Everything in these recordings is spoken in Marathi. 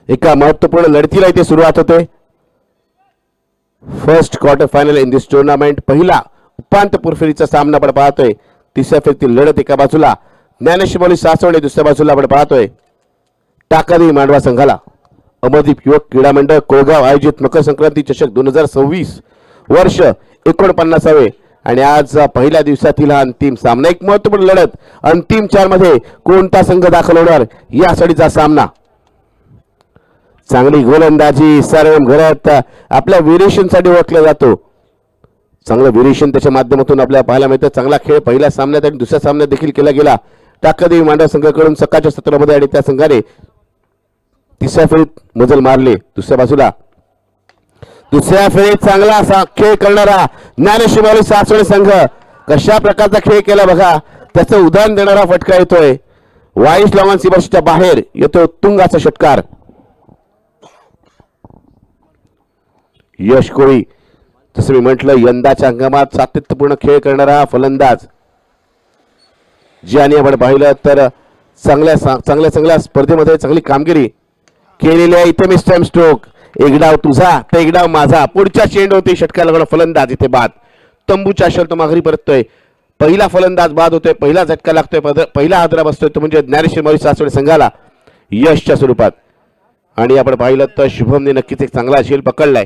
एका महत्त्वपूर्ण लढतीला इथे सुरुवात होते. First quarter final in this tournament. पहिला उपांत्यपूर्व फेरीचा सामना आपण पाहतोय. तिसऱ्या फेरीतील लढत एका बाजूला ज्ञानेश्वर सासवडे, दुसऱ्या बाजूला आपण पाहतोय टाकादी मांडवा संघाला. अमरदीप युवक क्रीडा मंडळ कोळगाव आयोजित मकर संक्रांती चषक 2026 वर्ष 49वे आणि आज पहिल्या दिवसातील हा अंतिम सामना. एक महत्त्वपूर्ण लढत. अंतिम 4 मध्ये कोणता संघ दाखल होणार यासाठीचा सामना. चांगली गोलंदाजी सर्वम घरात आपल्या व्हेरिएशन साठी ओळखला जातो. चांगलं व्हेरिएशन त्याच्या माध्यमातून आपल्याला पाहायला मिळतं. चांगला खेळ पहिल्या सामन्यात आणि दुसऱ्या सामन्यात देखील केला गेला टाकादेवी मांडवा संघाकडून सकाळच्या सत्रामध्ये आणि त्या संघाने तिसऱ्या फेरीत मजल मारले. दुसऱ्या बाजूला दुसऱ्या फेरीत चांगला खेळ करणारा ज्ञानेश्वर सासवडे संघ कशा प्रकारचा खेळ केला बघा. त्याचं उदाहरण देणारा फटका येतोय. 22 लॉंग सीमारेषेच्या बाहेर येतो तुंगाचा षटकार. यश कोळी जसं मी म्हटलं यंदाच्या हंगामात सातत्यपूर्ण खेळ करणारा फलंदाज ज्याने आपण पाहिलं तर चांगल्या स्पर्धेमध्ये चांगली कामगिरी केलेली आहे. इथे मिस्टर स्ट्रोक. एक डाव तुझा तर एक डाव माझा. पुढच्या चेंडूवरती षटकार लागणार फलंदाज इथे बाद. तंबूच्या शर्त माघारी परततोय. पहिला फलंदाज बाद होतोय. पहिला झटका लागतोय. पहिला हादरा बसतोय तो म्हणजे ज्ञानेश्वर सासवडे संघाला यशच्या स्वरूपात. आणि आपण पाहिलं तर शुभमने नक्कीच एक चांगला झेल पकडलाय.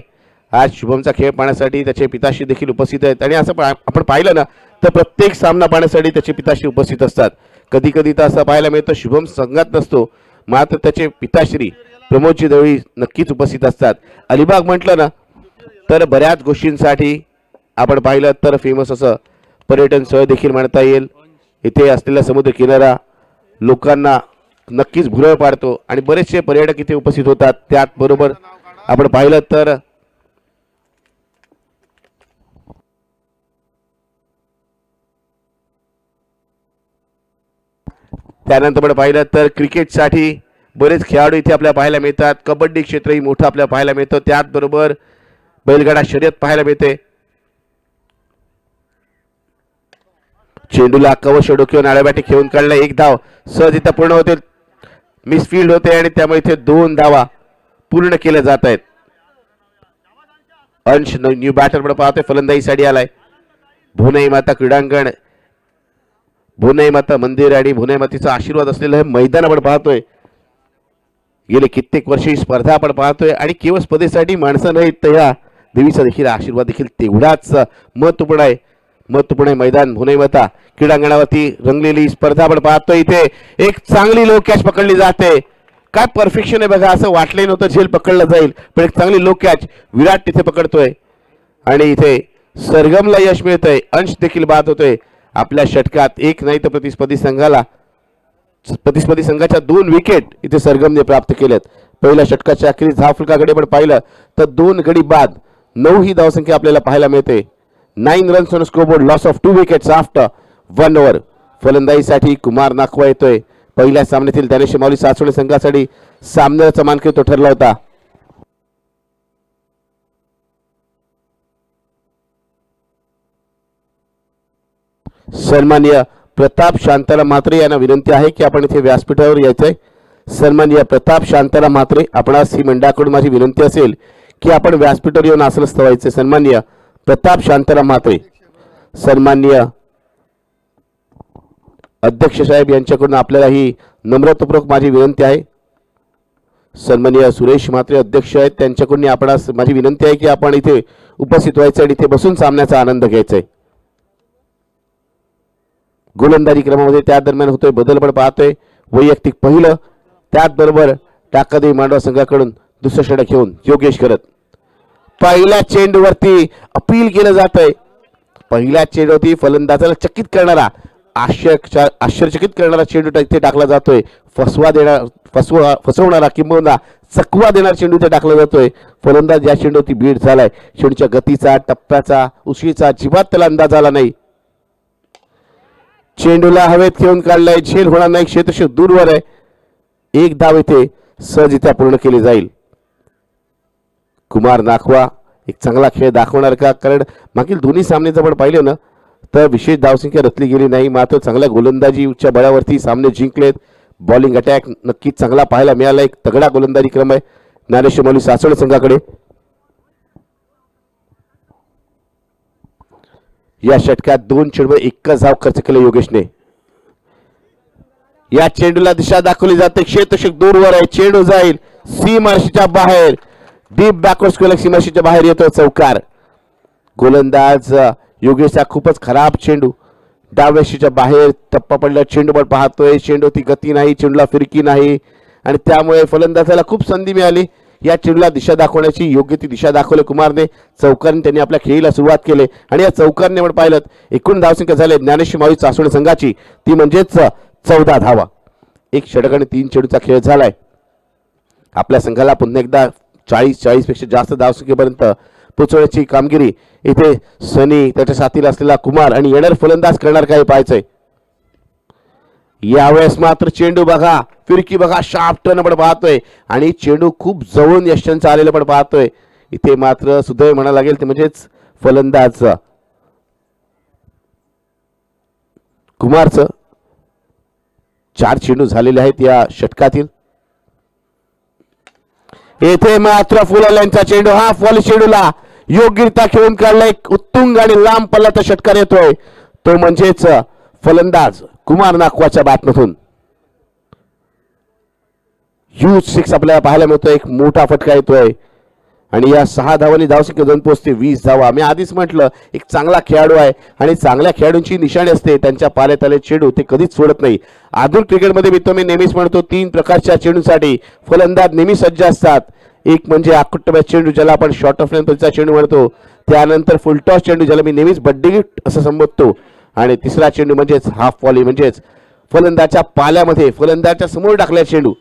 आज शुभमचा खेळ पाहण्यासाठी त्याचे पिताश्री देखील उपस्थित आहेत. आणि असं आपण पाहिलं ना तर प्रत्येक सामना पाहण्यासाठी त्याचे पिताश्री उपस्थित असतात. कधी कधी तर असं पाहायला मिळतं शुभम संघात नसतो मात्र त्याचे पिताश्री प्रमोदजी दळवी नक्कीच उपस्थित असतात. अलिबाग म्हटलं ना तर बऱ्याच गोष्टींसाठी आपण पाहिलं तर फेमस असं पर्यटन स्थळ देखील म्हणता येईल. इथे असलेला समुद्र किनारा लोकांना नक्कीच भुरळ पाडतो आणि बरेचसे पर्यटक इथे उपस्थित होतात. त्याचबरोबर आपण पाहिलं तर त्यानंतर आपण पाहिलं तर क्रिकेटसाठी बरेच खेळाडू इथे आपल्याला पाहायला मिळतात. कबड्डी क्षेत्रही मोठं आपल्याला पाहायला मिळतं. त्याचबरोबर बैलगाडा शर्यत पाहायला मिळते. चेंडूला कवच डोक्यावर नाळेबाटी खेळून काढला. एक धाव सहज इथं पूर्ण होते. मिसफील्ड होते आणि त्यामुळे इथे 2 धावा पूर्ण केल्या जात आहेत. अंश न्यू बॅटर पण पाहतोय फलंदाजीसाठी आलाय. भुनाई माता क्रीडांगण भुनाई माता मंदिर आणि भुनाई मातेचा आशीर्वाद असलेलं हे मैदान आपण पाहतोय. गेले कित्येक वर्ष ही स्पर्धा आपण पाहतोय आणि केवळ स्पर्धेसाठी माणसं नाहीत तर या देवीचा देखील आशीर्वाद देखील तेवढाच महत्वपूर्ण आहे. महत्वपूर्ण मैदान भुनाई माता क्रीडांगणावरती रंगलेली स्पर्धा आपण पाहतोय. इथे एक चांगली लो कॅच पकडली जाते. काय परफेक्शन आहे बघा. असं वाटलं नव्हतं झेल पकडला जाईल पण एक चांगली लो कॅच विराट तिथे पकडतोय आणि इथे सरगमला यश मिळतंय. अंश देखील बाद होतोय. आपल्या षटकात एक नाही तर प्रतिस्पर्धी संघाच्या 2 विकेट इथे सरगमने प्राप्त केलेत. पहिल्या षटकाच्या अखेरीस धावफलकाकडे आपण पाहिलं तर 2 गडी बाद 9 ही धावसंख्या आपल्याला पाहायला मिळते. 9 runs on scoreboard. Loss of 2 wickets after 1 over. फलंदाजीसाठी कुमार नाखवा येतोय. पहिल्या सामन्यातील ज्ञानेश्वर सासवडे संघासाठी सामन्याचा मानकरी तो ठरला होता. सन्माननीय प्रताप शांताराम म्हात्रे यांना विनंती आहे की आपण इथे व्यासपीठावर यायचंय. सन्माननीय प्रताप शांताराम म्हात्रे आपणास ही मंडळाकडून माझी विनंती असेल की आपण व्यासपीठावर येऊन आसनस्थ व्हायचे. सन्माननीय प्रताप शांताराम म्हात्रे. सन्माननीय अध्यक्ष साहेब यांच्याकडून आपल्याला ही नम्रतापूर्वक माझी विनंती आहे. सन्माननीय सुरेश म्हात्रे अध्यक्ष आहेत त्यांच्याकडून आपणास माझी विनंती आहे की आपण इथे उपस्थित व्हायचं आणि इथे बसून सामन्याचा आनंद घ्यायचा आहे. गोलंदाजी क्रमामध्ये त्या दरम्यान होतोय बदल पण पाहतोय. वैयक्तिक पहिलं त्याचबरोबर टाकादेवी मांडवा संघाकडून दुसरं षटक घेऊन योगेश करत पहिल्या चेंडूवरती अपील केलं जात आहे. पहिल्या चेंडूवरती फलंदाजाला चकित करणारा आश्चर्यचकित करणारा चेंडू इथे टाकला जातोय. फसवणारा किंबहुना चकवा देणारा चेंडू इथे टाकला जातोय. फलंदाज या चेंडूवरती बीड झालाय. चेंडूच्या गतीचा टप्प्याचा उशीचा अजिबात त्याला अंदाज आला नाही. चेंडूला हवेत खेळून काढलाय. झेल होणार नाही. क्षेत्रक्षक दूरवर आहे. एक धाव इथे सहज इथे पूर्ण केली जाईल. कुमार नाखवा एक चांगला खेळ दाखवणार का. कारण मागील दोन्ही सामने जर आपण पाहिलं ना तर विशेष धावसंख्या रचली गेली नाही मात्र चांगल्या गोलंदाजीच्या बळावरती सामने जिंकलेत. बॉलिंग अटॅक नक्कीच चांगला पाहायला मिळाला. एक तगडा गोलंदाजी क्रम आहे ज्ञानेश्वर माऊली सासवड संघाकडे. या षटकात 2 चेंडूवर 1 धाव खर्च केले योगेशने. या चेंडूला दिशा दाखवली जाते. क्षेत्ररक्षक दूरवर आहे. चेंडू जाईल सीमारेषेच्या बाहेर. डीप बॅकवर्ड स्क्वेअर सीमारेषेच्या बाहेर येतो चौकार. गोलंदाज योगेशचा खूपच खराब चेंडू डाव्याशीच्या बाहेर टप्पा पडला. चेंडू पण पाहतोय. चेंडू ती गती नाही, चेंडूला फिरकी नाही आणि त्यामुळे फलंदाजाला खूप संधी मिळाली या चेंडूला दिशा दाखवण्याची. योग्य ती दिशा दाखवली कुमारने. चौकारने त्यांनी आपल्या खेळीला सुरुवात केली आणि या चौकारने आपण पाहिलं एकूण धावसंख्या झाले ज्ञानेश्वर माऊली सासवड संघाची ती म्हणजेच 14 धावा. 1 षटक आणि 3 चेंडूचा खेळ झालाय. आपल्या संघाला पुन्हा एकदा 40 पेक्षा जास्त धावसंख्येपर्यंत पोहोचवण्याची कामगिरी इथे सनी, त्याच्या साथीला असलेला कुमार आणि येणार फलंदाज करणार काय पाहायचंय. यावेळेस मात्र चेंडू बघा, फिरकी बघा, शार्प टर्न पण पाहतोय आणि चेंडू खूप जवळून यशांचा आलेला पण पाहतोय. इथे मात्र सुदैव म्हणा लागेल ते म्हणजेच फलंदाज कुमारचं. 4 चेंडू झालेले आहेत या षटकातील. येथे मात्र फुलाल्यांचा चेंडू, हा फॉल चेंडूला योग्यरित्या खेळून काढलाय. उत्तुंग आणि लांब पल्ल्याचा षटकार येतोय तो म्हणजेच फलंदाज कुमार नाकवाच्या बॅटमधून. ह्यूज 6 आपल्याला पाहायला मिळतोय. एक मोठा फटका येतोय आणि या 6 धावांनी धावसंख्या जाऊन पोहोचते 20 धावा. मी आधीच म्हटलं एक चांगला खेळाडू आहे आणि चांगल्या खेळाडूंची निशाणी असते त्यांच्या पाल्यात आले चेंडू ते कधीच सोडत नाही. आधुनिक क्रिकेटमध्ये मी नेहमीच म्हणतो 3 प्रकारच्या चेंडूसाठी फलंदाज नेहमी सज्ज असतात. एक म्हणजे आकुट्टब्या चेंडू ज्याला आपण शॉर्ट ऑफ लेंथचा चेंडू म्हणतो, त्यानंतर फुलटॉस चेंडू ज्याला मी नेहमीच बड्डी गिफ्ट असं संबोधतो आणि तिसरा चेंडू म्हणजेच हाफ व्हॉली म्हणजेच फलंदाजाच्या पाल्यामध्ये फलंदाजाच्या समोर टाकलेला चेंडू.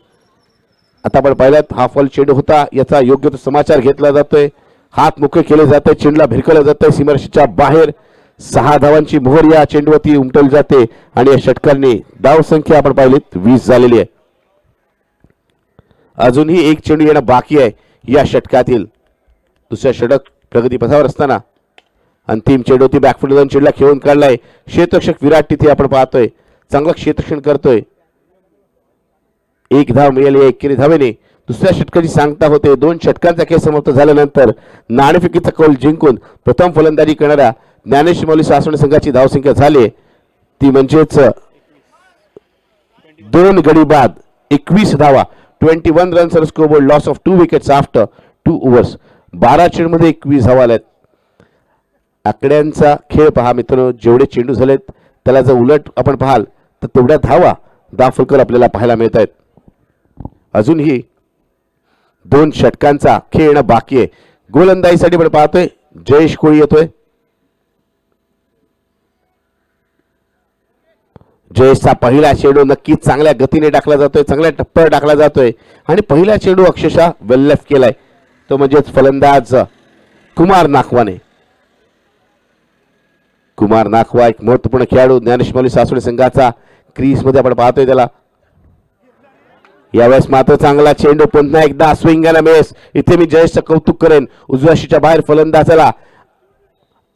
आता आपण पाहिलं हाफ बॉल चेंडू होता, याचा योग्य तो समाचार घेतला जातोय. हात मोकळे केले जाते, चेंडूला भिरकवलं जातंय सीमारेषेच्या बाहेर. 6 धावांची मोहर या चेंडूवरती उमटवली जाते आणि या षटकांनी धाव संख्या आपण पाहिलीत 20 झालेली आहे. अजूनही 1 चेंडू येणं बाकी आहे या षटकातील. दुसऱ्या षटक प्रगतीपथावर असताना अंतिम चेंडू ती बॅकफुट जाऊन चेंडूला खेळून काढलाय. क्षेत्ररक्षक विराट तिथे आपण पाहतोय चांगलं क्षेत्ररक्षण करतोय. 1 धाव मिळाली 1 धावेने. दुसऱ्या षटकाची सांगता होते. 2 षटकांचा खेळ समाप्त झाल्यानंतर नाणेफेकीचा कौल जिंकून प्रथम फलंदाजी करणाऱ्या ज्ञानेश्वर माऊली सासवड संघाची धावसंख्या झाली ती म्हणजेच 2 गडी बाद 21 धावा. 21 runs on scoreboard, loss of 2 wickets after 2 overs. 12 चेंडूमध्ये 21 धावा आल्यात. आकड्यांचा खेळ पहा मित्रांनो, जेवढे चेंडू झालेत त्याला जर उलट आपण पाहाल तर तेवढ्या धावा दाफलकर आपल्याला पाहायला मिळत आहेत. अजूनही 2 षटकांचा खेळ येणं बाकी आहे. गोलंदाजीसाठी पण पाहतोय जयेश कोळी येतोय. जयेशचा पहिला चेंडू नक्कीच चांगल्या गतीने टाकला जातोय, चांगल्या टप्प्यावर टाकला जातोय आणि पहिला चेंडू अक्षरशः वेल लेफ्ट केलाय तो म्हणजेच फलंदाज कुमार नाखवाने. कुमार नाखवा एक महत्वपूर्ण खेळाडू ज्ञानेश्वर माऊली सासवड संघाचा. क्रीज मध्ये आपण पाहतोय त्याला. यावेळेस मात्र चांगला चेंडू, पुन्हा एकदा स्विंग अँड मिस. इथे मी जयेशचं कौतुक करेन. उजव्याशीच्या बाहेर फलंदाजाला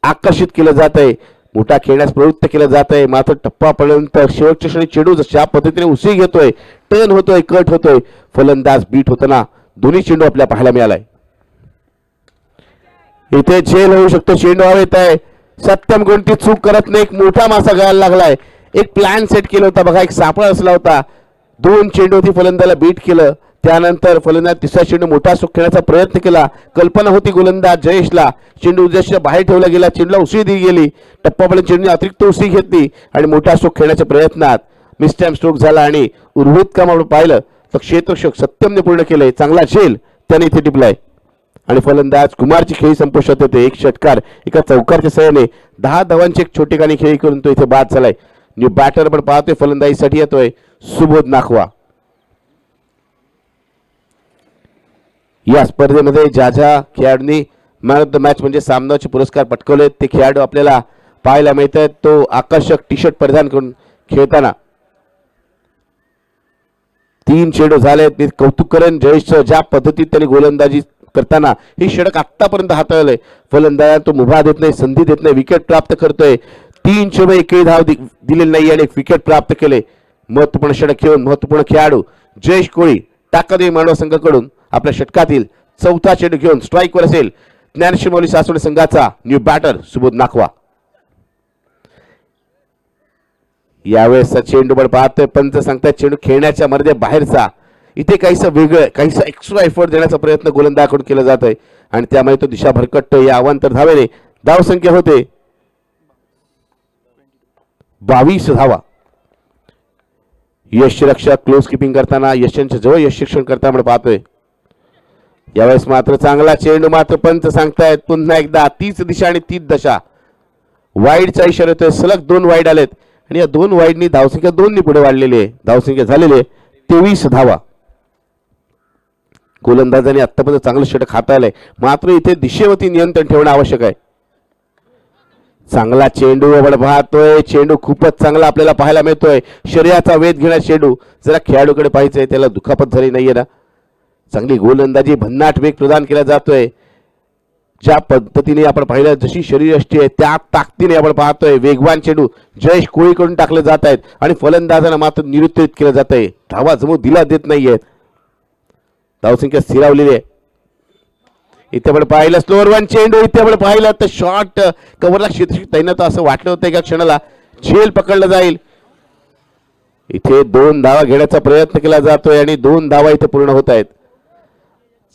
आकर्षित केलं जातंय, मोठा खेळण्यास प्रवृत्त केलं जातंय. मात्र टप्पापर्यंत शेवटच्या क्षणी चेंडू जशा पद्धतीने उसळी घेतोय, टर्न होतोय, कट होतोय, फलंदाज बीट होताना दोन्ही चेंडू आपल्याला पाहायला मिळालाय. इथे झेल होऊ शकतो. चेंडू हवेत आहे. सत्यम कोणती चूक करत नाही. एक मोठा मासा गळायला लागलाय. एक प्लॅन सेट केला होता बघा, एक सापळा असला होता. 2 चेंडू होती, फलंदाजाला बीट केलं. त्यानंतर फलंदाज तिसरा चेंडू मोठा सुख खेळण्याचा प्रयत्न केला. कल्पना होती गोलंदाज जयेशला. चेंडू उद्देशाच्या बाहेर ठेवला गेला, चेंडूला उसळी दिली गेली. टप्पापर्यंत चेंडूने अतिरिक्त उसळी घेतली आणि मोठा सुख खेळण्याच्या प्रयत्नात मिसटाइम स्ट्रोक झाला आणि उर्वरित काम आपण पाहिलं तर क्षेत्ररक्षक सत्यमने पूर्ण केलंय. चांगला झेल त्याने इथे टिपलाय आणि फलंदाज कुमारची खेळी संपुष्टात येते. 1 षटकार एका चौकारच्या सहाय्याने 10 धावांची एक छोटेखानी खेळी करून तो इथे बाद झालाय. न्यू बॅटर पण पाहतोय फलंदाजीसाठी येतोय सुबोध नाखवा. या स्पर्धेमध्ये ज्या ज्या खेळाडूंनी मॅन ऑफ द मॅच म्हणजे सामनाचे पुरस्कार पटकवले ते खेळाडू आपल्याला पाहायला मिळत आहेत. तो आकर्षक टी शर्ट परिधान करून खेळताना 3 चेंडू झाले. मी कौतुक करेन जयेशचं ज्या पद्धतीत त्यांनी गोलंदाजी करताना हे षटक आतापर्यंत हाताळलंय. फलंदाजाला तो मुभा देत नाही, संधी देत नाही, विकेट प्राप्त करतोय. 3 चेंडू एकही धाव दिलेली नाही आणि 1 विकेट प्राप्त केले. महत्वपूर्ण षटक घेऊन महत्वपूर्ण खेळाडू जयेश कोळी टाकादेवी मांडवा संघाकडून आपल्या षटकातील चौथा चेंडू घेऊन स्ट्राईकवर असेल ज्ञानेश्वर माऊली सासवड संघाचा न्यू बॅटर सुबोध नाखवा. यावेळेस चेंडू बळ पाहतोय पंच सांगतात चेंडू खेळण्याच्या मर्यादे बाहेरचा. इथे काहीसं वेगळं काहीसं एक्स्ट्रा एफर्ट देण्याचा प्रयत्न गोलंदाजाकडून केला जात आहे आणि त्यामुळे तो दिशा भरकटतोय. या अवांतर धावेने धावसंख्या होते 22 धावा. यशरक्षक क्लोज किपिंग करताना यशांच्या जवळ यशशिक्षण करताना पाहतोय. यावेळेस मात्र चांगला चेंडू मात्र पंच सांगतायत पुन्हा एकदा तीच दिशा आणि तीच दशा. वाईडचा इशारा येतोय. सलग 2 वाईड आलेत आणि या 2 वाईडनी धावसंख्या 2 पुढे वाढलेली आहे. धावसंख्या झालेली आहे 23 धावा. गोलंदाजाने आतापर्यंत चांगलं षटक हाताळलंय मात्र इथे दिशेवरती नियंत्रण ठेवणं आवश्यक आहे. चांगला चेंडू आपण पाहतोय. चेंडू खूपच चांगला आपल्याला पाहायला मिळतोय. शरीराचा वेध घेणारा चेंडू. जरा खेळाडूकडे पाहायचंय त्याला दुखापत झाली नाहीये ना. चांगली गोलंदाजी भन्नाट वेग प्रदान केला जातोय. ज्या पद्धतीने आपण पाहिलं जशी शरीरयष्टी आहे त्या ताकदीने आपण पाहतोय वेगवान चेंडू जयेश कोळीकडून टाकले जात आहेत आणि फलंदाजांना मात्र निरुत्तरित केलं जात आहे. धावा जमू दिला देत नाहीयेत. धावसंख्या स्थिरावलेली आहे. इथे आपण पाहिलं स्लोअर वन चेंडू. इथे आपण पाहिलं तर शॉर्ट कव्हरला क्षेत्रक्षक तैनात असं वाटलं होतं एका क्षणाला झेल पकडलं जाईल. इथे 2 धावा घेण्याचा प्रयत्न केला जातोय आणि 2 धावा इथे पूर्ण होत आहेत.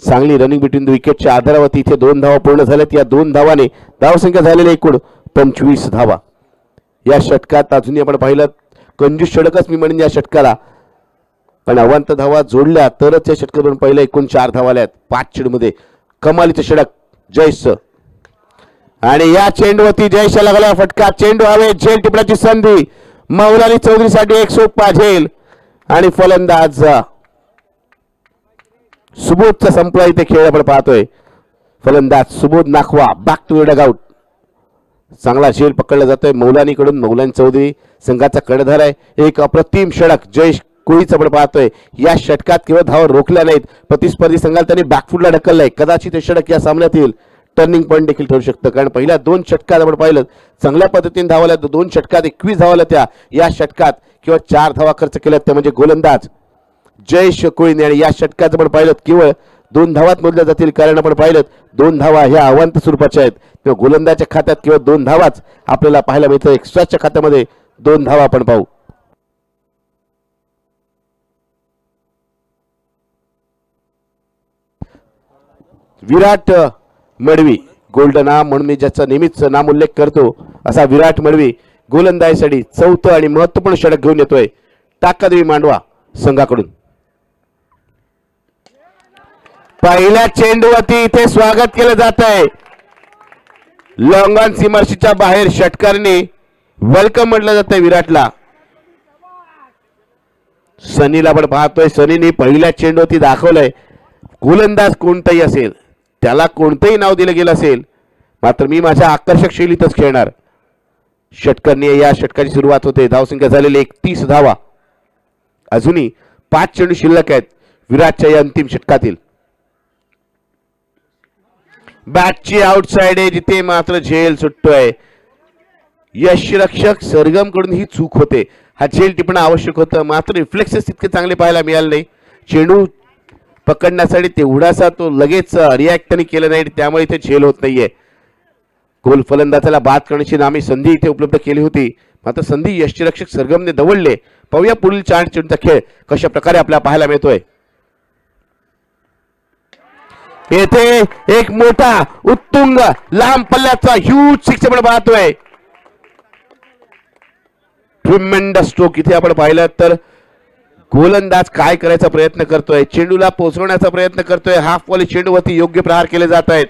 चांगली रनिंग बिटवीन द विकेटच्या आधारावरती इथे 2 धावा पूर्ण झाल्यात. या 2 धावाने धावसंख्या झालेली एकूण 25 धावा. या षटकात अजूनही आपण पाहिलं कंजूस षटकच मी म्हणेन या षटकाला पण अवांत धावा जोडल्या तरच या षटकातून पहिलं एकूण 4 धावा आल्यात 5 चेंडूमध्ये. कमालीचं षटक जयेशचं आणि या चेंडूवरती जयेशला लागला फटका. चेंडू हवे झेल टिपण्याची संधी. मौलानी चौधरीसाठी एक सोपा झेल आणि फलंदाज सुबोधचा संपला इथे खेळ आपण पाहतोय. फलंदाज Subodh Nakhwa back to dugout. चांगला झेल पकडला जातोय मौलानीकडून. मौलानी चौधरी संघाचा कडधार आहे. एक अप्रतिम षटक जयेश कोळीच आपण पाहतोय. या षटकात केवळ धावा रोखल्या नाहीत प्रतिस्पर्धी संघाला त्यांनी बॅकफुटला ढकललंय. कदाचित हे षटक या सामन्यातील टर्निंग पॉईंट देखील ठरू शकतं कारण पहिल्या 2 षटकात आपण पाहिलं चांगल्या पद्धतीने धावल्या 2 षटकात 21 धावल्या त्या. या षटकात केवळ 4 धावा खर्च केल्यात त्या म्हणजे गोलंदाज जयेश कोळीने आणि या षटकात आपण पाहिलं केवळ 2 धावात मोजल्या जातील कारण आपण पाहिलं 2 धावा ह्या अवांत स्वरूपाच्या आहेत. तेव्हा गोलंदाजच्या खात्यात केवळ 2 धावाच आपल्याला पाहायला मिळतं. एक्स्ट्राच्या खात्यामध्ये 2 धावा आपण पाहू. विराट मडवी गोल्डन आर्म म्हणून मी ज्याचा नेहमीच नाम उल्लेख करतो असा विराट मडवी गोलंदाजीसाठी 4थं आणि महत्त्वपूर्ण षटक घेऊन येतोय टाकादेवी मांडवा संघाकडून. पहिल्या चेंडूवरती इथे स्वागत केलं जात आहे. लॉंग ऑन सीमारेषेच्या बाहेर षटकाराने वेलकम म्हटलं जात आहे विराटला. सनीला आपण पाहतोय. सनीने पहिल्या चेंडूवरती दाखवलंय गोलंदाज कोणताही असेल त्याला कोणतंही नाव दिलं गेलं असेल मात्र मी माझ्या आकर्षक शैलीतच खेळणार. षटकांनी या षटकाची सुरुवात होते. धावसंख्या झालेली 31 धावा. अजूनही 5 चेंडू शिल्लक आहेत विराटच्या या अंतिम षटकातील. बॅटची आउटसाइड आहे जिथे मात्र झेल सुटतोय. यशरक्षक सरगम कडून ही चूक होते. हा झेल टिपणं आवश्यक होतं मात्र रिफ्लेक्सेस तितके चांगले पाहायला मिळाले नाही. चेंडू पकडण्यासाठी तेवढासा तो लगेच रिॲक्ट त्यांनी केलं नाही त्यामुळे इथे झेल होत नाहीये. गोल फलंदाजाला बाद करण्याची नामी संधी इथे उपलब्ध केली होती मात्र संधी यष्टीरक्षक सरगमने दवडले. पाहूया पुढील 4 चेंडूचा खेळ कशा प्रकारे आपल्याला पाहायला मिळतोय. येथे एक मोठा उत्तुंग लांब पल्ल्याचा ह्यूज सिक्स आपण पाहतोय. ट्रिमेंडस स्ट्रोक इथे आपण पाहिलं तर गोलंदाज काय करायचा प्रयत्न करतोय. चेंडूला पोहोचवण्याचा प्रयत्न करतोय. हाफ वॉली चेंडूवरती योग्य प्रहार केले जात आहेत.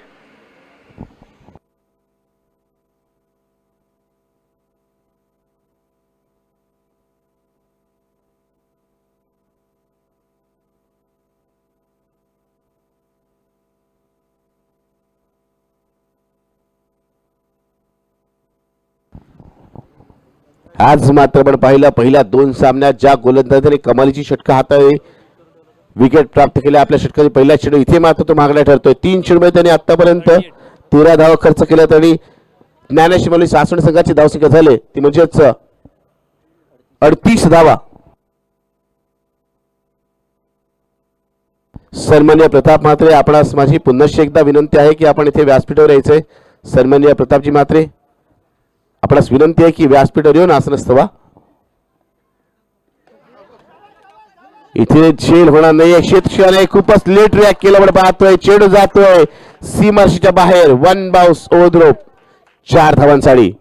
आज मात्र आपण पाहिलं पहिल्या 2 सामन्यात ज्या गोलंदाजाने कमालीची षटकं हाताळली विकेट प्राप्त केल्या आपल्या षटकाची पहिला चेंडू इथे मात्र तो मागला ठरतोय. 3 चेंडूमध्ये त्यांनी आतापर्यंत 13 धावा खर्च केल्यात आणि ज्ञानेश्वर माऊली सासवड संघाची धावसंख्या झाली ती म्हणजेच 38 धावा. सन्मान्य प्रताप म्हात्रे, आपणास माझी पुन्हा एकदा विनंती आहे की आपण इथे व्यासपीठावर यायचंय. सन्मान्य प्रतापजी म्हात्रे, आपणास विनंती आहे की व्यासपीठावर येऊन आसनस्थ व्हा. इथे झेल होणार नाही. क्षेत्रक्षाने खूपच लेट रिॲक्ट केलं पण पाहतोय चेंडू जातोय सीमारेषेच्या बाहेर. वन बाउन्स ओव्हर 4 धावांसाठी.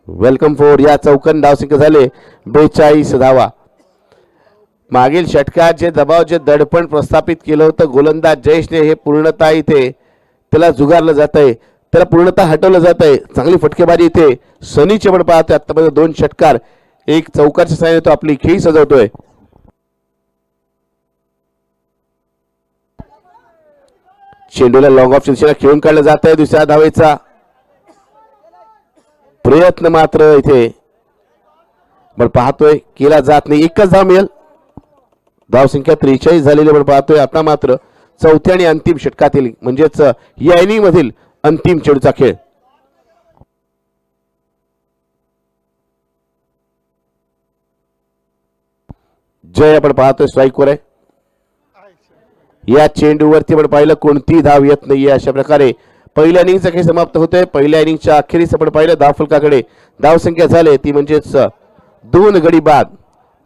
Welcome four. या चौकन धावसंख्या झाले 42 धावा. मागील षटकात जे दबाव जे दडपण प्रस्थापित केलं होतं गोलंदाज जयेशने हे पूर्णतः इथे त्याला जुगारलं जात आहे, त्याला पूर्णतः हटवलं जात आहे. चांगली फटकेबाजी इथे सनीचे पण पाहतोय. आतापर्यंत 2 षटकार 1 चौकारच्या साहाय्याने तो आपली खेळी सजवतोय. चेंडूला लॉंग ऑफ दिशेला खेळून काढलं जात आहे. दुसऱ्या धावेचा प्रयत्न मात्र इथे पण पाहतोय केला जात नाही. एकच धाव मिळेल. धावसंख्या 43 झालेली पण पाहतोय. आता मात्र चौथ्या आणि अंतिम षटकातील म्हणजेच या इनिंग मधील अंतिम चेंडूचा खेळ. जय आपण पाहतोय स्ट्राईकवर आहे. या चेंडूवरती आपण पाहिलं कोणती धाव येत नाहीये. अशा प्रकारे पहिल्या इनिंगचा खेळ समाप्त होतोय. पहिल्या इनिंगच्या अखेरीस आपण पाहिलं धावफलकाकडे धावसंख्या झाले ती म्हणजेच 2 गडी बाद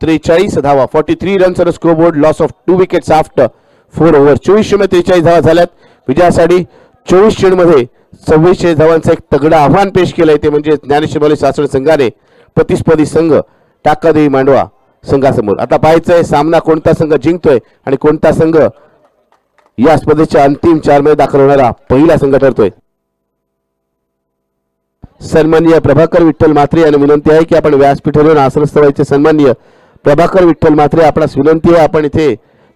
43 धावा. 43 runs on scoreboard. Loss of 2 wickets after 4 over. 24 धावा झाल्यात. विजयासाठी 24 चेंडूमध्ये 44 धावांचं एक तगडं आव्हान पेश केलंय ते म्हणजे ज्ञानेश्वर माऊली सासवड संघाने प्रतिस्पर्धी संघ टाकादेवी मांडवा संघासमोर. आता पाहायचंय सामना कोणता संघ जिंकतोय आणि कोणता संघ या स्पर्धेच्या अंतिम 4 मध्ये दाखल होणारा पहिला संघ ठरतोय. सन्माननीय प्रभाकर विठ्ठल म्हात्रे यांना विनंती आहे की आपण व्यासपीठावर आसनस्थ व्हायचे. सन्माननीय प्रभाकर विठ्ठल म्हात्रे, आपणास विनंती आहे आपण इथे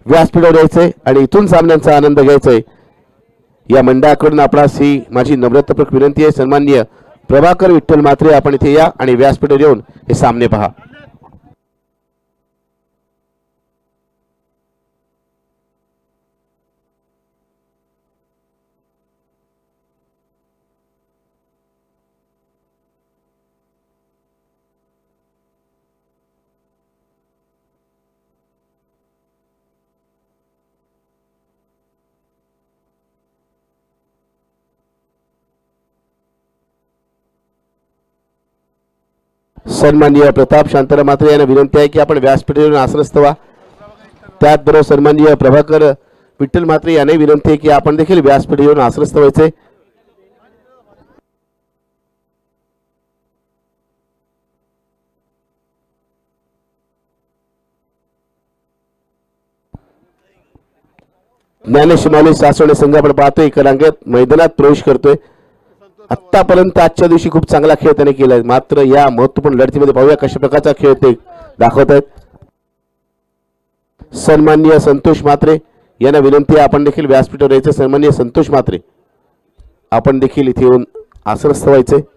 व्यासपीठावर यायचंय आणि इथून सामन्यांचा आनंद घ्यायचाय. या मंडळाकडून आपणास ही माझी नम्रतापूर्वक विनंती आहे. सन्माननीय प्रभाकर विठ्ठल म्हात्रे, आपण इथे या आणि व्यासपीठावर येऊन हे सामने पहा. सन्माननीय प्रताप शांताराम म्हात्रे यांना विनंती आहे की आपण व्यासपीठावर आसनस्थ व्हा. त्याचबरोबर सन्माननीय प्रभाकर विठ्ठल म्हात्रे यांना विनंती आहे की आपण देखील व्यासपीठावर आसनस्थ व्हायचे. ज्ञानेश्वर माऊली सासवड संघ आपण पाहतोय रांगेत मैदानात प्रवेश करतोय. आतापर्यंत आजच्या दिवशी खूप चांगला खेळ त्याने केलाय. मात्र या महत्वपूर्ण लढतीमध्ये पाहूया कशा प्रकारचा खेळ ते दाखवत आहेत. सन्माननीय संतोष म्हात्रे यांना विनंती आहे आपण देखील व्यासपीठावर यायचे. सन्माननीय संतोष म्हात्रे, आपण देखील इथे येऊन आसनस्थ व्हायचे.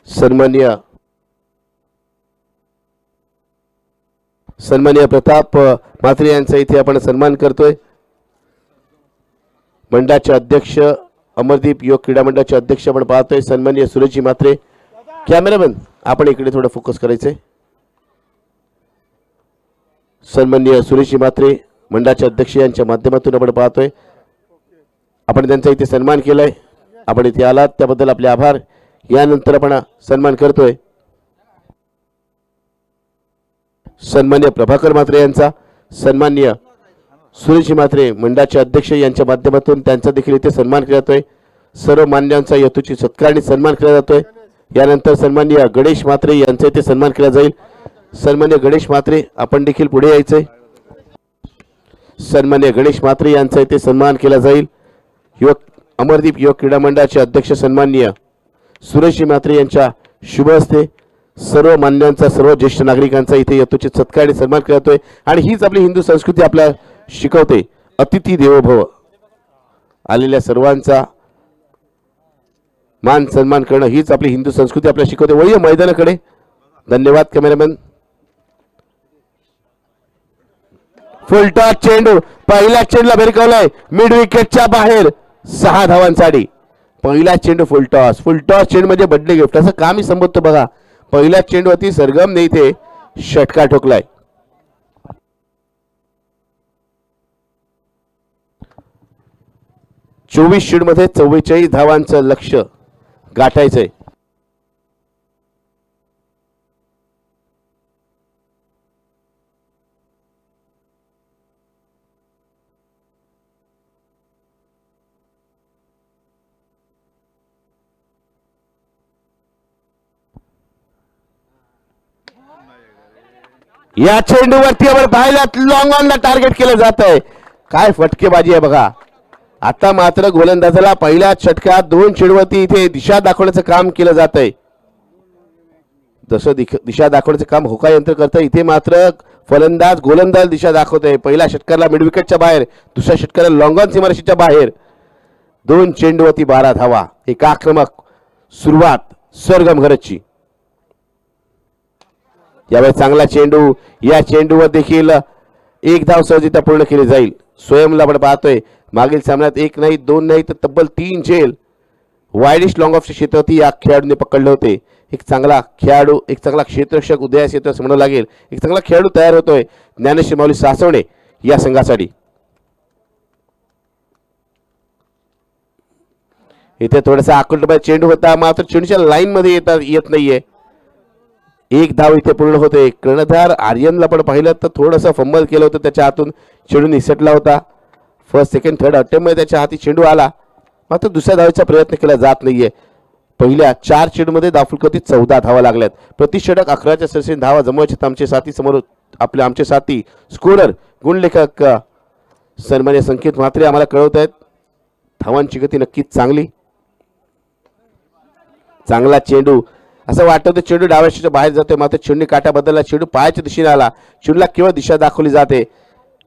सन्माननीय प्रताप म्हात्रे यांचा इथे आपण सन्मान करतोय. मंडळाचे अध्यक्ष अमरदीप युवक क्रीडा मंडळाचे अध्यक्ष आपण पाहतोय सन्माननीय सुरेशजी म्हात्रे. कॅमेरामॅन आपण इकडे थोडं फोकस करायचंय. सन्माननीय सुरेशजी म्हात्रे मंडळाचे अध्यक्ष यांच्या माध्यमातून आपण पाहतोय. आपण त्यांचा इथे सन्मान केलाय. आपण इथे आलात त्याबद्दल आपले आभार. यानंतर आपण सन्मान करतोय सन्मान्य प्रभाकर म्हात्रे यांचा. सन्मान्य सुरेश म्हात्रे मंडळाचे अध्यक्ष यांच्या माध्यमातून त्यांचा देखील इथे सन्मान केला जातोय. सर्व मान्यांचा यथोचित सत्कार आणि सन्मान केला जातोय. यानंतर सन्मान्य गणेश म्हात्रे यांचा इथे सन्मान केला जाईल. सन्मान्य गणेश म्हात्रे, आपण देखील पुढे यायचंय. सन्मान्य गणेश म्हात्रे यांचा इथे सन्मान केला जाईल. युवक अमरदीप युवक क्रीडा मंडळाचे अध्यक्ष सन्मान्य सुरेश म्हात्रे यांच्या शुभ हस्ते सर्व मान्यांचा सर्व ज्येष्ठ नागरिकांचा इथे यथोचित सत्कार आणि सन्मान केला जातोय. आणि हीच आपली हिंदू संस्कृती आपल्याला शिकवते, अतिथी देवो भव. आलेल्या सर्वांचा मान सन्मान करणं हीच आपली हिंदू संस्कृती आपल्याला शिकवते. वळूया मैदानाकडे. धन्यवाद कॅमेरामॅन. फुलटॉस चेंडू पहिल्या चेंडूला भिरकवलाय मिड विकेटच्या बाहेर. 6 धावांसाठी पहिला चेंडू फुलटॉस. फुलटॉस चेंडू म्हणजे बडले गिफ्ट असं का मी संबोधतो बघा. पहिल्या चेंडूवरती सरगमने इथे षटकार ठोकलाय. चोवीस षटकामध्ये 44 धावांचं लक्ष्य गाठायचंय. या चेंडूवरती आपण पाहिल्यात लॉंग ऑनला टार्गेट केलं जात आहे. काय फटकेबाजी आहे बघा. आता मात्र गोलंदाजाला पहिल्या षटकात 2 चेंडूवरती इथे दिशा दाखवण्याचं काम केलं जात आहे. जसं दिशा दाखवण्याचं काम होका यंत्र करतं, इथे मात्र फलंदाज गोलंदाज दिशा दाखवतोय. पहिल्या षटकाला मिड विकेटच्या बाहेर, दुसऱ्या षटकाला लॉंग ऑन सीमारेषेच्या बाहेर. 2 चेंडूवरती 12 धावा. एक आक्रमक सुरुवात सरगम घरची. यावेळी चांगला चेंडू. या चेंडूवर देखील 1 धाव सहजिता पूर्ण केली जाईल. स्वयंला आपण पाहतोय मागील सामन्यात 1 नाही 2 नाही तर तब्बल 3 झेल वाईडिश लॉंग ऑफच्या क्षेत्रावरती या खेळाडूने पकडले होते. एक चांगला खेळाडू, एक चांगला क्षेत्ररक्षक उदयास येतो असं म्हणावं लागेल. एक चांगला खेळाडू तयार होतोय ज्ञानेश्वर माऊली सासवणे या संघासाठी. इथे थोडासा आकुलता चेंडू होता मात्र चेंडूच्या लाईन मध्ये येत नाहीये. 1 धाव इथे पूर्ण होते. कर्णधार आर्यनला पण पाहिलं तर थोडंसं फंबल केलं होतं. त्याच्या हातून चेंडू निसटला होता. फर्स्ट सेकंड थर्ड अटेम्प्ट मध्ये त्याच्या हाती चेंडू आला मात्र दुसऱ्या धावेचा प्रयत्न केला जात नाहीये. पहिल्या 4 चेंडूमध्ये धावफलकावरती 14 धावा लागल्यात. प्रतिषटक 11च्या सरासरी धावा जमवायचे आमचे साथी समोर आमचे साथी स्कोरर गुणलेखक सन्मान्य संकेत म्हात्रे आम्हाला कळवत आहेत. धावांची गती नक्कीच चांगली. चांगला चेंडू. असं वाटतं चेंडू डाव्याच्या बाहेर जातोय मात्र चेंडू काटा बदलला. चेंडू पायाच्या दिशेने आला. चेंडूला केवळ दिशा दाखवली जाते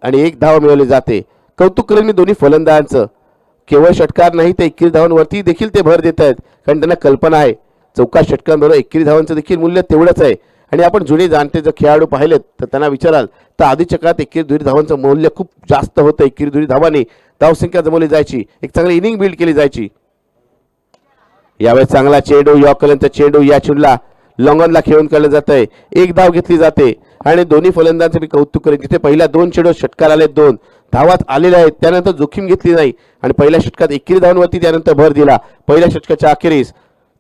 आणि 1 धाव मिळवली जाते. कौतुक करेल मी दोन्ही फलंदाजांचं. केवळ षटकार नाही तर 21 धावांवरती देखील ते भर देत आहेत. कारण त्यांना कल्पना आहे चौका षटकांबरोबर 21 धावांचं देखील मूल्य तेवढंच आहे. आणि आपण जुने जाणते जर खेळाडू पाहिलेत तर त्यांना विचाराल तर आधीच्या काळात 21 धावांचं मूल्य खूप जास्त होतं. 21 धावांनी धावसंख्या जमवली जायची. एक चांगली इनिंग बिल्ड केली जायची. यावेळेस चांगला चेंडू. यॉर्करचा चेंडू. या चेंडूला लॉंगॉनला खेळून काढलं जात आहे. 1 धाव घेतली जाते आणि दोन्ही फलंदाजांचे मी कौतुक करेन. तिथे पहिल्या 2 चेंडू षटकार आले, 2 धावात आलेल्या आहेत. त्यानंतर जोखीम घेतली नाही आणि पहिल्या षटकात 21 धावांवरती त्यानंतर भर दिला. पहिल्या षटकाच्या अखेरीस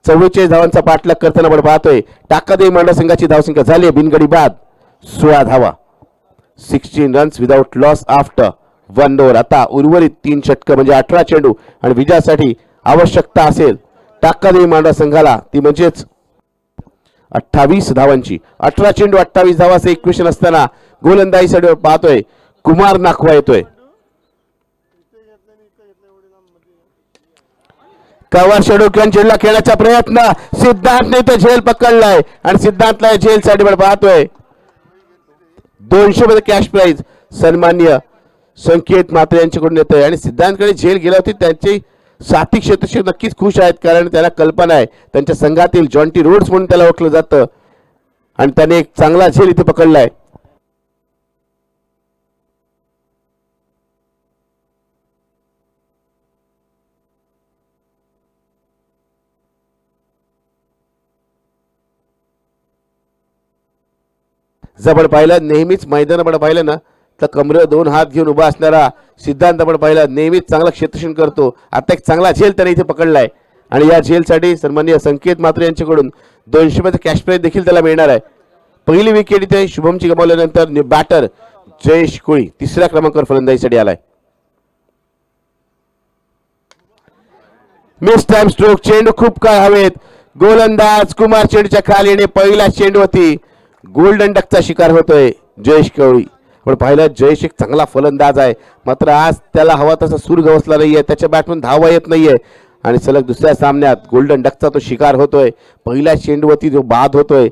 44 धावांचा पाठलाग करताना आपण पाहतोय. टाकादेवी मांडा संघाची धावसंख्या झाली बिनगडी बाद 16 धावा. 16 runs without loss after 1 over. आता उर्वरित 3 षटकं म्हणजे 18 चेंडू आणि विजयासाठी आवश्यकता असेल टाकादेवी मांडा संघाला ती म्हणजेच 28 धावांची. 18 चेंडू 28 धावाचं इक्वेशन असताना गोलंदाजीसाठी पाहतोय कुमार नाखवा येतोय. कव्हर शेडू किंवा झेलला खेळण्याचा प्रयत्न. सिद्धांतने तो झेल पकडलाय आणि सिद्धांतला झेलसाठी पण पाहतोय 200 मध्ये कॅश प्राइज सन्मान्य संकेत म्हात्रे यांच्याकडून येतोय. आणि सिद्धांतकडे झेल गेला होती. त्यांची साथी क्षेत्ररक्षक नक्कीच खुश आहेत कारण त्याला कल्पना आहे त्यांच्या संघातील जॉन्टी रोड्स म्हणून त्याला ओळखलं जातं आणि त्याने एक चांगला झेल इथे पकडलाय. जबड पाहिलं नेहमीच मैदान आपण पाहिलं ना तर कमरेवर 2 हात घेऊन उभा असणारा सिद्धांत आपण पाहिला नेहमीच चांगला क्षेत्ररक्षण करतो. आता एक चांगला झेल त्याने इथे पकडलाय आणि या झेलसाठी सन्माननीय संकेत म्हात्रे यांच्याकडून 200 मध्ये कॅश प्राइज देखील त्याला मिळणार आहे. पहिली विकेट इथे शुभमची गमावल्यानंतर बॅटर जयेश कोळी 3ऱ्या क्रमांकावर फलंदाजीसाठी आलाय. Miss time stroke. चेंडू खूप काळ हवेत. गोलंदाज कुमार चेंडूच्या खाली येणे. पहिला चेंडूवरती गोल्डन डकचा शिकार होतोय जयेश कोळी. पण पाहिलं जयेश एक चांगला फलंदाज आहे मात्र आज त्याला हवा तसा सूर गवसला नाहीये. त्याच्या बॅटमधून धावा येत नाहीये आणि सलग दुसऱ्या सामन्यात गोल्डन डकचा तो शिकार होतोय. पहिल्या चेंडूवरती जो बाद होतोय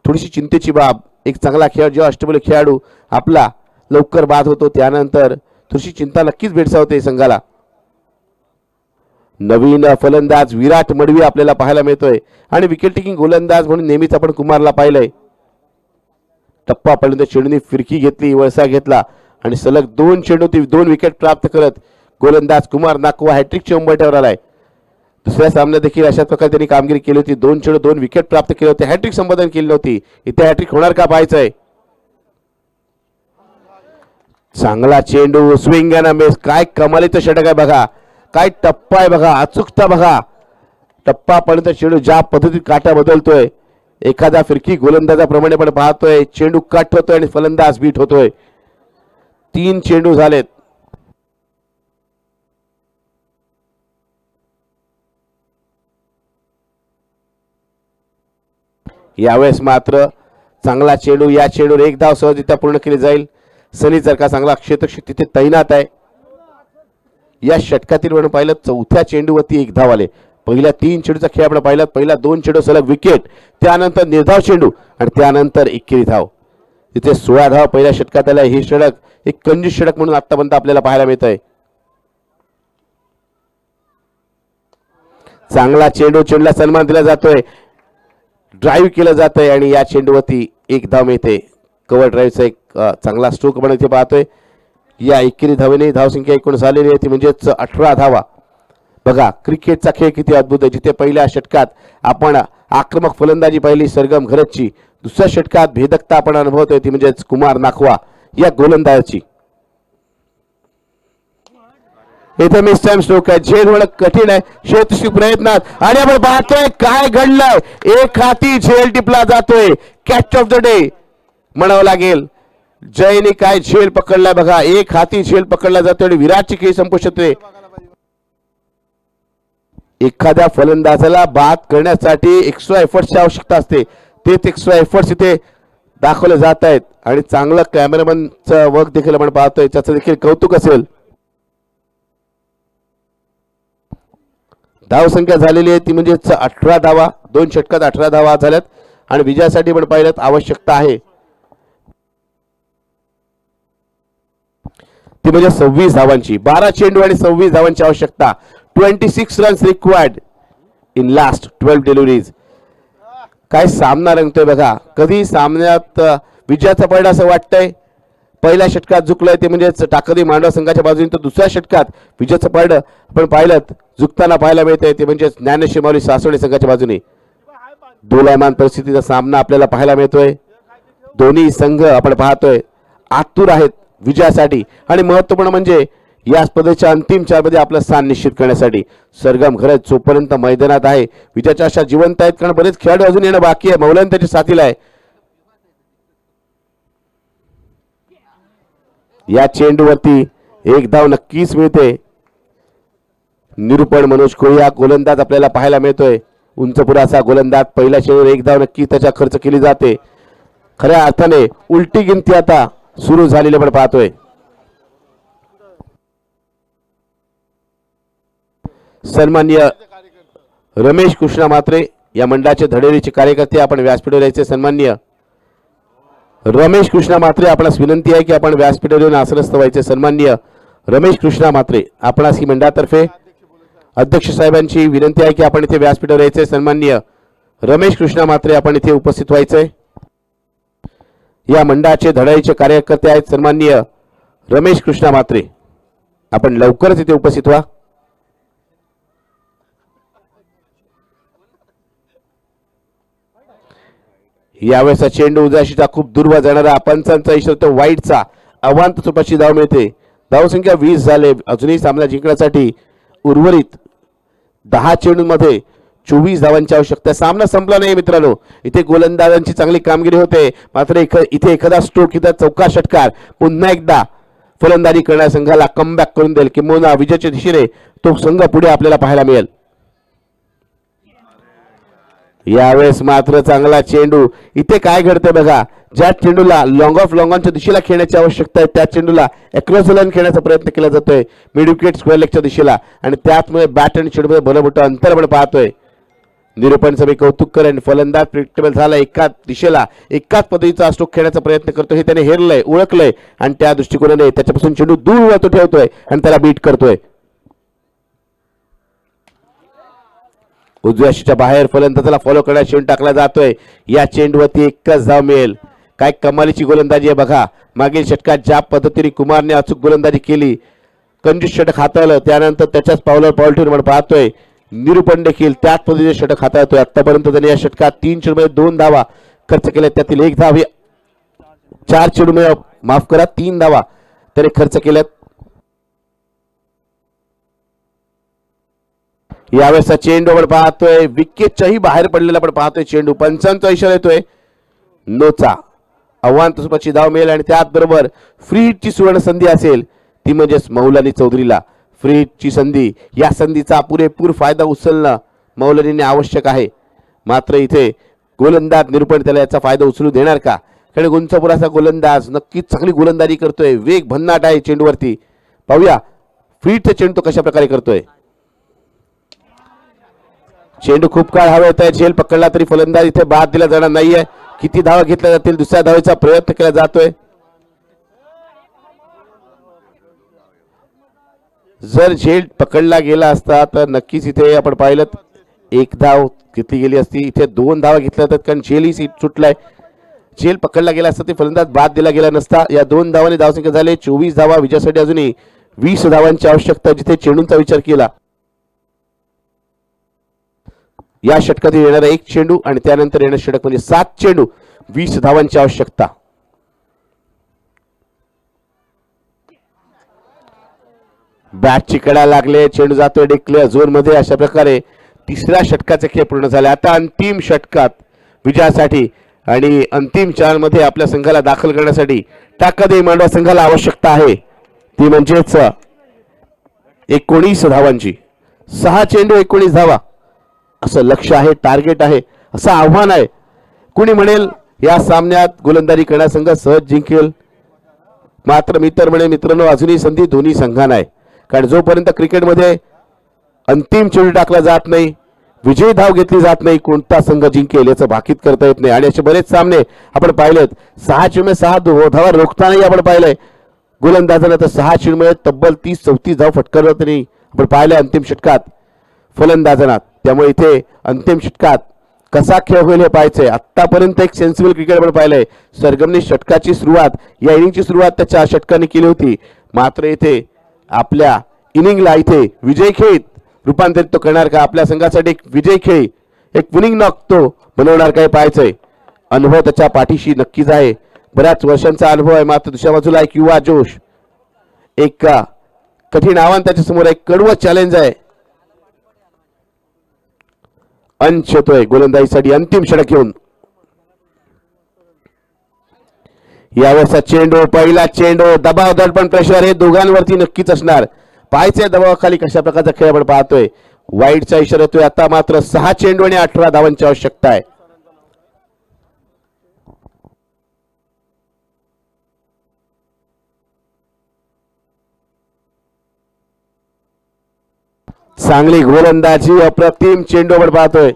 थोडीशी चिंतेची बाब. एक चांगला खेळाडू जेव्हा अष्टपैलू खेळाडू आपला लवकर बाद होतो त्यानंतर थोडीशी चिंता नक्कीच भेडसावते संघाला. नवीन फलंदाज विराट मडवी आपल्याला पाहायला मिळतोय आणि विकेट टेकिंग गोलंदाज म्हणून नेहमीच आपण कुमारला पाहिलंय. टप्पा पर्यंत चेंडूने फिरकी घेतली, वळसा घेतला आणि सलग 2 चेंडूत 2 विकेट प्राप्त करत गोलंदाज कुमार नाकवा हॅट्रिकच्या उंबरठ्यावर आलाय. दुसऱ्या सामन्यात देखील अशाच प्रकारे त्यांनी कामगिरी केली होती. 2 चेंडू 2 विकेट प्राप्त केले होते, हॅट्रिक संपादन केली नव्हती. इथे हॅट्रिक होणार का पाहायचंय. चांगला चेंडू, स्विंग अँड मिस. काय कमालीचं षटक आहे बघा, काय टप्पा आहे बघा, अचूकता बघा. टप्पा पर्यंत चेंडू ज्या पद्धतीत काटा बदलतोय, एखादा फिरकी गोलंदाजाप्रमाणे पण पाहतोय. चेंडू कट होतोय आणि फलंदाज बीट होतोय. 3 चेंडू झालेत. यावेळेस मात्र चांगला चेंडू, या चेंडूवर 1 धाव सहजरित्या पूर्ण केली जाईल. सनी जर का चांगला क्षेत्ररक्षक तिथे तैनात आहे. या षटकातील म्हणून पाहिलं 4थ्या चेंडूवरती 1 धाव आले. पहिल्या 3 चेंडूचा खेळ आपण पाहिला, पहिला 2 चेंडू सलग विकेट, त्यानंतर निर्धाव चेंडू आणि त्यानंतर 21 धाव. तिथे 16 धाव पहिल्या षटकात आल्या. हे षटक एक कंजूस षटक म्हणून आतापर्यंत आपल्याला पाहायला मिळत आहे. चांगला चेंडू, चेंडूला सन्मान दिला जातोय, ड्राईव्ह केलं जातंय आणि या चेंडूवरती 1 धाव मिळते. कव्हर ड्राईव्हचा एक चांगला स्ट्रोक आपण इथे पाहतोय. या 21 धावेने धावसंख्या एकूण झालेली आहे ती म्हणजेच 18 धावा. बघा क्रिकेटचा खेळ किती अद्भुत आहे. जिथे पहिल्या षटकात आपण आक्रमक फलंदाजी पाहिली सरगम घरतची, दुसऱ्या षटकात भेदकता आपण अनुभवतोय ती म्हणजेच कुमार नाखवा या गोलंदाजाची. इथे मिस टाइम स्ट्रोक आहे, झेल होणं कठीण आहे शेतशी प्रयत्नात आणि आपण पाहतोय काय घडलंय. एक हाती झेल टिपला जातोय. कॅच ऑफ द डे म्हणावं लागेल. जयने काय झेल पकडलाय बघा, एक हाती झेल पकडला जातोय आणि विराटची खेळी संपुष्ट होते. एखाद्या फलंदाजाला बाद करण्यासाठी एक्स्ट्रा एफर्ट्सची आवश्यकता असते, तेच एक्स्ट्रा एफर्ट्स इथे दाखवले जात आहेत आणि चांगलं कॅमेरामनचं वर्क देखील आपण पाहतोय, त्याचं देखील कौतुक असेल. धावसंख्या झालेली आहे ती म्हणजेच 18 धावा. 2 षटकात 18 धावा झाल्यात आणि विजयासाठी पण पाहिलं आवश्यकता आहे ती म्हणजे 26 धावांची. 12 चेंडू आणि 26 धावांची आवश्यकता. 26 runs required in last 12 deliveries. काय सामना रंगतोय बघा. कधी सामन्यात विजयाचा पडला असं वाटतंय. पहिल्या षटकात झुकलंय ते म्हणजेच टाकळी मांडवा संघाच्या बाजूने, तर दुसऱ्या षटकात विजयाचं पडलं आपण पाहिलं झुकताना पाहायला मिळतंय ते म्हणजेच ज्ञानेश्वर माऊली सासवडे संघाच्या बाजूने. दोलायमान परिस्थितीचा सामना आपल्याला पाहायला मिळतोय. दोन्ही संघ आपण पाहतोय आतुर आहेत विजयासाठी आणि महत्त्वपूर्ण म्हणजे या स्पर्धेच्या अंतिम 4 मध्ये आपलं स्थान निश्चित करण्यासाठी. सरगम घरत जोपर्यंत मैदानात आहे विजयाच्या आशा जिवंत आहेत, कारण बरेच खेळाडू अजून येणं बाकी आहे. मौलाना त्याच्या साथीला आहे. या चेंडूवरती 1 धाव नक्कीच मिळते. निरूपण मनोज कोळी हा गोलंदाज आपल्याला पाहायला मिळतोय. उंचपुराचा गोलंदाज. पहिल्या चेंडूवर 1 धाव नक्की त्याच्या खर्च केली जाते. खऱ्या अर्थाने उलटी गिनती आता सुरू झालेली आपण पाहतोय. सन्माननीय रमेश कृष्णा म्हात्रे या मंडळाचे धडेरीचे कार्यकर्ते आपण व्यासपीठावर यायचे. सन्माननीय रमेश कृष्णा म्हात्रे, आपणास विनंती आहे की आपण व्यासपीठावर येऊन आसनस्थ व्हायचे. सन्माननीय रमेश कृष्णा म्हात्रे, आपणास ही मंडळातर्फे अध्यक्ष साहेबांची विनंती आहे की आपण इथे व्यासपीठावर यायचे. सन्माननीय रमेश कृष्णा म्हात्रे, आपण इथे उपस्थित व्हायचे. या मंडळाचे धडाईचे कार्यकर्ते आहेत सन्माननीय रमेश कृष्णा म्हात्रे, आपण लवकरच इथे उपस्थित व्हा. यावेळेचा चेंडू उजव्या खूप दूरवर जाणारा पंचांचा इशारा तो वाईटचा अवांत चुपाची धाव मिळते. धावसंख्या 20 झाले. अजूनही सामना जिंकण्यासाठी उर्वरित 10 चेंडूंमध्ये 24 धावांची आवश्यकता. सामना संपला नाही मित्रांनो. इथे गोलंदाजांची चांगली कामगिरी होते, मात्र इथे एखादा स्ट्रोक, इथं चौका षटकार पुन्हा एकदा फलंदाजी करणाऱ्या संघाला कमबॅक करून देईल किंवा विजयाच्या दिशेने तो संघ पुढे आपल्याला पाहायला मिळेल. यावेळेस मात्र चांगला चेंडू. इथे काय घडतंय बघा, ज्या चेंडूला लॉंग ऑफ लॉंगॉनच्या दिशेला खेळण्याची आवश्यकता आहे त्या चेंडूला अक्रॉस द लाईन खेळण्याचा प्रयत्न केला जातोय मिड विकेट स्क्वेअर लेगच्या दिशेला आणि त्याचमुळे बॅट आणि चेंडूमध्ये भलं मोठं अंतर आपण पाहतोय. निरूपण सभे कौतुक करेन. फलंदाज प्रिडिक्टेबल झाला, एकाच दिशेला एकाच पद्धतीचा स्ट्रोक खेळण्याचा प्रयत्न करतो हे त्याने हेरलंय, ओळखलंय आणि त्या दृष्टिकोनाने त्याच्यापासून चेंडू दूर तो ठेवतोय आणि त्याला बीट करतोय. उजव्या शीच्या बाहेर फलंदाजाला फॉलो करण्यात चेंडू टाकला जातोय. या चेंडूवरती एकच धाव मिळेल. काय कमालीची गोलंदाजी आहे बघा. मागील षटकात ज्या पद्धतीने कुमारने अचूक गोलंदाजी केली, कंजूस षटक हाताळलं, त्यानंतर त्याच्याच पावलावर पाऊल ठेवून आपण पाहतोय निरुपण देखील त्याच पद्धतीने षटक हाताळतोय. आतापर्यंत त्याने या षटकात 3 चेंडूमध्ये 2 धावा खर्च केल्या, त्यातील 1 धाव 4 चेंडूमध्ये माफ करा 3 धावा त्याने खर्च केल्यात. यावेळेसचा चेंडू आपण पाहतोय विकेटच्याही बाहेर पडलेला आपण पाहतोय चेंडू. पंचांचा इशारा येतोय नोचा. आव्हान स्वरूपाची धाव मिळेल आणि त्याचबरोबर फ्री हिटची सुवर्ण संधी असेल ती म्हणजेच मौलानी चौधरीला फ्री हिटची संधी. या संधीचा पुरेपूर फायदा उचलणं मौलानीने आवश्यक आहे. मात्र इथे गोलंदाज निरूपण त्याला याचा फायदा उचलू देणार का? कारण गुंचपुराचा गोलंदाज नक्कीच चांगली गोलंदाजी करतोय. वेग भन्नाट आहे चेंडूवरती. पाहूया फ्री हिटचा चेंडू तो कशा प्रकारे करतोय. चेंडू खूप काळ हवेत आहे. झेल पकडला तरी फलंदाज इथे बाद दिला जाणार नाहीये. किती धावा घेतल्या जातील, दुसऱ्या धावेचा प्रयत्न केला जातोय. जर झेल पकडला गेला असता तर नक्कीच इथे आपण पाहिलं 1 धाव घेतली गेली असती. इथे 2 धावा घेतल्या जातात कारण झेलही सुटलाय. झेल पकडला गेला असता ते फलंदाज बाद दिला गेला नसता. या 2 धावांनी धावसंख्या झाले 24 धावा. विजयासाठी अजूनही 20 धावांची आवश्यकता. जिथे चेंडूंचा विचार केला या षटकात येणारा 1 चेंडू आणि त्यानंतर येणारे षटक म्हणजे 7 चेंडू 20 धावांची आवश्यकता. बॅटची कडा लागले, चेंडू जातोय डिक्लेअर झोन मध्ये. अशा प्रकारे तिसऱ्या षटकाचे खेळ पूर्ण झाले. आता अंतिम षटकात विजयासाठी आणि अंतिम 4 मध्ये आपल्या संघाला दाखल करण्यासाठी टाकादे मांडवा संघाला आवश्यकता आहे ती म्हणजेच 19 धावांची. 6 चेंडू 19 धावा असं लक्ष आहे, टार्गेट आहे, असं आव्हान आहे. कुणी म्हणेल या सामन्यात गोलंदाजी करणारा संघ सहज जिंकेल. मात्र मित्रांनो अजूनही संधी दोन्ही संघांना आहे. कारण जोपर्यंत क्रिकेटमध्ये अंतिम चेंडू टाकला जात नाही, विजयी धाव घेतली जात नाही, कोणता संघ जिंकेल याचं भाकीत करता येत नाही. आणि असे बरेच सामने आपण पाहिलेत. 6 चेंडूमध्ये 6 धावा रोखतानाही आपण पाहिलंय गोलंदाजांना. तर 6 चेंडूमध्ये तब्बल 30-34 धाव फटकारलं तरी आपण पाहिलंय अंतिम षटकात फलंदाजांना. त्यामुळे इथे अंतिम षटकात कसा खेळ होईल हे पाहायचंय. आतापर्यंत एक सेन्सिबल क्रिकेट आपण पाहिलंय. सरगमने षटकाची सुरुवात, या इनिंगची सुरुवात त्याच्या षटकाने केली होती. मात्र इथे आपल्या इनिंगला इथे विजय खेळीत रूपांतरित तो करणार का? आपल्या संघासाठी एक विजय खेळी, एक विनिंग नॉक तो बनवणार काय पाहायचंय. अनुभव त्याच्या पाठीशी नक्कीच आहे. बऱ्याच वर्षांचा अनुभव आहे. मात्र दुसऱ्या बाजूला एक युवा जोश, एक कठीण आव्हान त्याच्या समोर, एक कडवं चॅलेंज आहे. अंश येतोय गोलंदाजीसाठी अंतिम षटक घेऊन. यावेळेचा चेंडू, पहिला चेंडू, दबाव, दडपण, प्रेशर हे दोघांवरती नक्कीच असणार. पाहायचे दबावाखाली कशा प्रकारचा खेळ आपण पाहतोय. वाईडचा इशारा येतोय. आता मात्र 6 चेंडू आणि 18 धावांची आवश्यकता आहे. चांगली गोलंदाजी, अप्रतिम चेंडू आपण पाहतोय.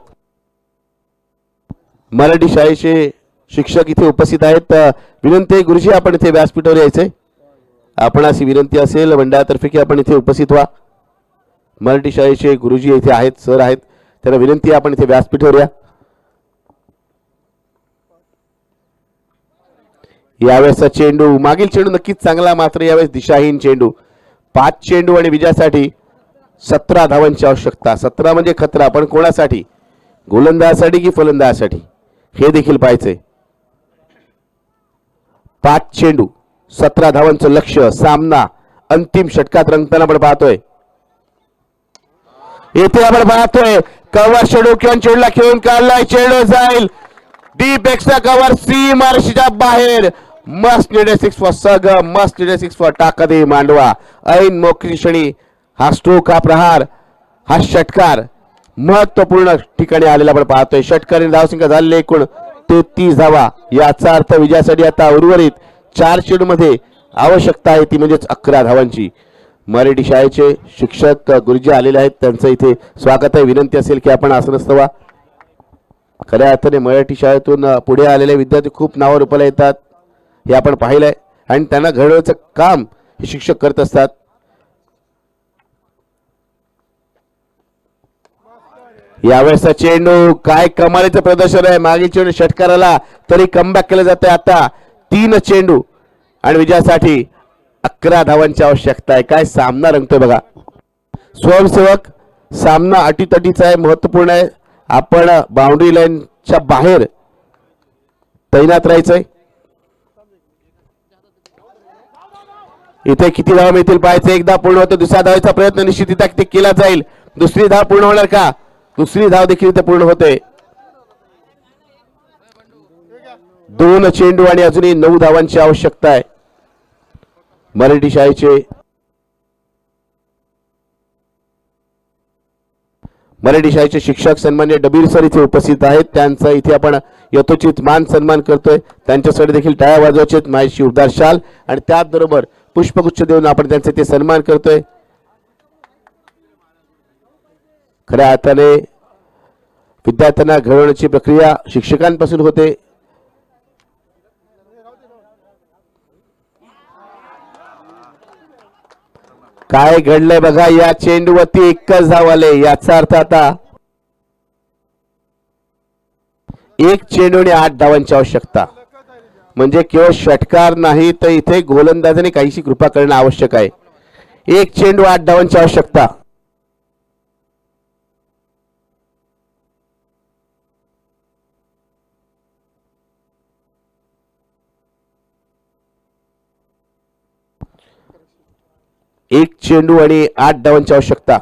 मराठी शाळेचे शिक्षक इथे उपस्थित आहेत. विनंती गुरुजी आपण इथे व्यासपीठावर यायचंय. आपण अशी विनंती असेल मंडळातर्फे की आपण इथे उपस्थित व्हा. मराठी शाळेचे गुरुजी इथे आहेत, सर आहेत, त्यांना विनंती आपण इथे व्यासपीठावर या. यावेळेसचा चेंडू, मागील चेंडू नक्कीच चांगला, मात्र यावेळेस दिशाहीन चेंडू. 5 चेंडू आणि विजयासाठी 17 धावांची आवश्यकता. 17 म्हणजे खतरा, पण कोणासाठी? गोलंदाजासाठी की फलंदाजासाठी हे देखील पाहायचंय. 5 चेंडू 17 धावांचं लक्ष. सामना अंतिम षटकात रंगताना आपण पाहतोय. येथे आपण पाहतोय कव्हर चेंडू चेंडूला खेळून काढलाय. चेंडू जाईल डीप एक्स्ट्रा कव्हर, सी मार्शीच्या बाहेर. मस्ट नीडेड 6 फॉर सग, मस्ट नीडेड 6 फॉर टाकादे मांडवा. ऐन मोकळी क्षणी हा स्ट्रोक, हा प्रहार, हा षटकार महत्वपूर्ण ठिकाणी आलेला आपण पाहतोय. षटकारीने धावसंख्या झालेली एकूण 33 धावा. याचा अर्थ विजयासाठी आता उर्वरित 4 चेंडू मध्ये आवश्यकता आहे ती म्हणजेच 11 धावांची. मराठी शाळेचे शिक्षक गुरुजी आलेले आहेत, त्यांचं इथे स्वागत आहे. विनंती असेल की आपण आसनस्थ व्हा. खऱ्या अर्थाने मराठी शाळेतून पुढे आलेले विद्यार्थी खूप नावावर रूपाला येतात हे आपण पाहिलंय आणि त्यांना घडवण्याचं काम हे शिक्षक करत असतात. यावेळेसचा चेंडू काय कमालीचं प्रदर्शन आहे. मागील चेंडू षटकाराला तरी कमबॅक केलं जातंय. आता 3 चेंडू आणि विजयासाठी 11 धावांची आवश्यकता आहे. काय सामना रंगतोय बघा. स्वयंसेवक सामना अटीतटीचा आहे, महत्वपूर्ण आहे. आपण बाउंड्री लाईनच्या बाहेर तैनात राहायचंय. इथे किती धावा मिळतील पाहायचं. एकदा पूर्ण होतं, दुसऱ्या धावाचा प्रयत्न निश्चितरित्या ते केला जाईल. दुसरी धाव पूर्ण होणार का? दुसरी धाव देखील इथे पूर्ण होते. 2 चेंडू आणि अजूनही 9 धावांची आवश्यकता आहे. मराठी शाळेचे शिक्षक सन्मान्य डबीर सर इथे उपस्थित आहेत. त्यांचा इथे आपण यथोचित मान सन्मान करतोय. त्यांच्यासाठी देखील टाळ्या वाजवायचे. माझी उबदार शाल आणि त्याचबरोबर पुष्पगुच्छ देऊन आपण त्यांचा इथे सन्मान करतोय. खऱ्या अर्थाने विद्यार्थ्यांना घडवण्याची प्रक्रिया शिक्षकांपासून होते. काय घडलंय बघा. या चेंडूवरती एकच धाव आले. याचा अर्थ आता 1 चेंडू आणि 8 धावांची आवश्यकता. म्हणजे केवळ षटकार नाही तर इथे गोलंदाजाने काहीशी कृपा करणं आवश्यक आहे. 1 चेंडू 8 धावांची आवश्यकता. एक चेंडू आणि 8 धावांची आवश्यकता.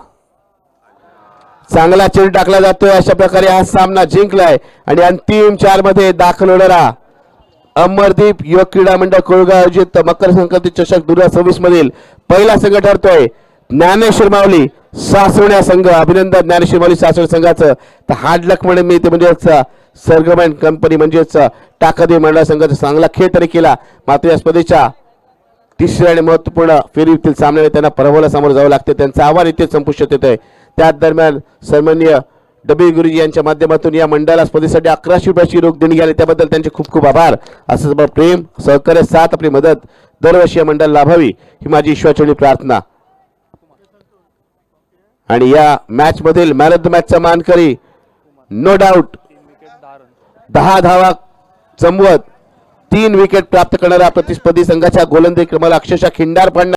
चांगला चेंडू टाकला जातोय. अशा प्रकारे हा सामना जिंकलाय आणि अंतिम 4 मध्ये दाखल होणारा अमरदीप युवक क्रीडा मंडळ कोळगाव आयोजित मकर संक्रांती चषक 2026 मधील पहिला संघ ठरतोय ज्ञानेश्वर माऊली सासवण्या संघ. अभिनंदन ज्ञानेश्वर माऊली सासवण्या संघाचं. तर हार्ड लक म्हणून मी ते म्हणजेच सरगमन कंपनी म्हणजेच टाकादेवी मंडळ संघाचा चांगला खेळ तरी केला. मात्र या स्पर्धेच्या तिसऱ्या आणि महत्वपूर्ण फेरीतील सामन्याने त्यांना पराभवाला सामोरं जावं लागते. त्यांचं आव्हान इथे संपुष्टात येत आहे. त्याच दरम्यान सन्माननीय डबी गुरुजी यांच्या माध्यमातून या मंडळाला स्पर्धेसाठी 1100 रुपयाची रोख देणगी आली. त्याबद्दल त्यांचे खूप खूप आभार. असं प्रेम सहकार्य साथ आपली मदत दरवर्षी या मंडळाला लाभावी ही माझी ईश्वरचरणी प्रार्थना. आणि या मॅच मधील मॅन ऑफ द मॅचचा मानकरी नो डाऊट 10 धावा जमवत 3 विकेट प्राप्त करणारा प्रतिस्पर्धी संघाच्या गोलंदाजी क्रमाला अक्षरशः खिंडार पाडणार